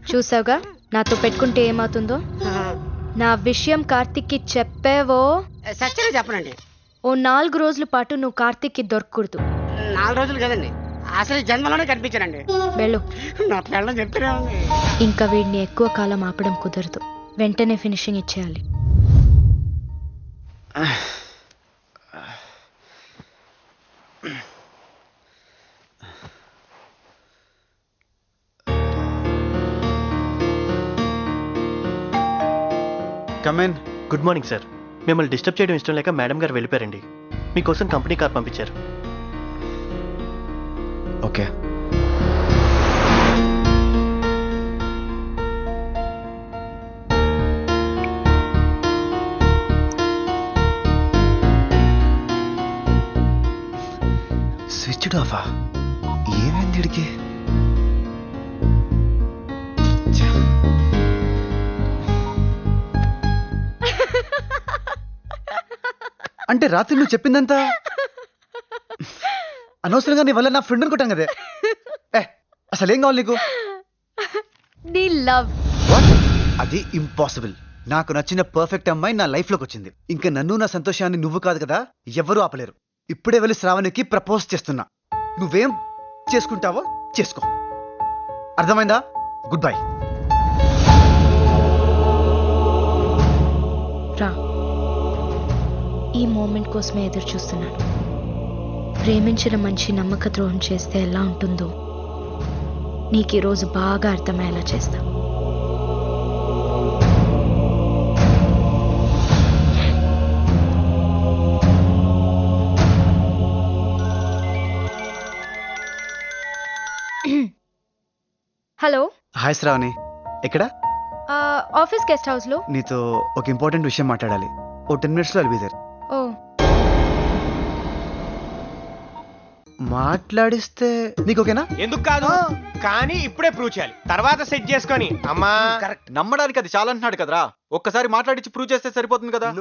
చూసావుగా నాతో పెట్టుకుంటే ఏమవుతుందో. నా విషయం కార్తిక్కి చెప్పావో సత్యంగా చెప్పనండి. ఓ 4 రోజుల పాటు నువ్వు కార్తిక్కి దొరకకూడదు. 4 రోజులు కదండి, అసలు ఈ జన్మలోనే కనిపించానండి. వెళ్ళు. నా పిల్లలు చెప్తూనే ఉంది. ఇంకా వీడిని ఎక్కువ కాలం ఆపడం కుదరదు. వెంటనే ఫినిషింగ్ ఇచ్చేయాలి. కమెన్. Good morning sir. మిమ్మల్ని డిస్టర్బ్ చేయడం ఇష్టం లేక మేడం గారు వెళ్ళిపోయారండి. మీకోసం కంపెనీ కార్ పంపించారు. ఓకే. స్విచ్డ్ ఆఫా? ఏమైంది ఇడికి? అంటే రాత్రి నువ్వు చెప్పిందంతా అనవసరంగా నీ వల్ల నా ఫ్రెండ్ అనుకుంటాం కదే. అసలు ఏం కావాలి నీకు? నీ లవ్. అది ఇంపాసిబుల్. నాకు నచ్చిన పర్ఫెక్ట్ అమ్మాయి నా లైఫ్ లోకి వచ్చింది. ఇంకా నన్ను నా సంతోషాన్ని నువ్వు కాదు కదా ఎవరూ ఆపలేరు. ఇప్పుడే వెళ్ళి శ్రావణికి ప్రపోజ్ చేస్తున్నా. నువ్వేం చేసుకుంటావో చేసుకో. అర్థమైందా? Good bye. రా. ఈ మూమెంట్ కోసమే ఎదురు చూస్తున్నాను. ప్రేమించిన మనిషి నమ్మక ద్రోహం చేస్తే ఎలా ఉంటుందో నీకు ఈరోజు బాగా అర్థమయ్యేలా చేస్తా. హలో. హాయ్ శ్రావణి. ఎక్కడ? ఆఫీస్ గెస్ట్ హౌస్ లో. నీతో ఒక ఇంపార్టెంట్ విషయం మాట్లాడాలి. ఓ 10 minutes లో అల్బిదేర్. ఓ మాట్లాడిస్తే నీకు ఓకేనా? ఎందుకు కాదు, కానీ ఇప్పుడే ప్రూవ్ చేయాలి, తర్వాత సెట్ చేసుకొని. అమ్మా కరెక్ట్. నమ్మడానికి అది చాలా అంటున్నాడు కదరా. ఒక్కసారి మాట్లాడించి ప్రూవ్ చేస్తే సరిపోతుంది కదా.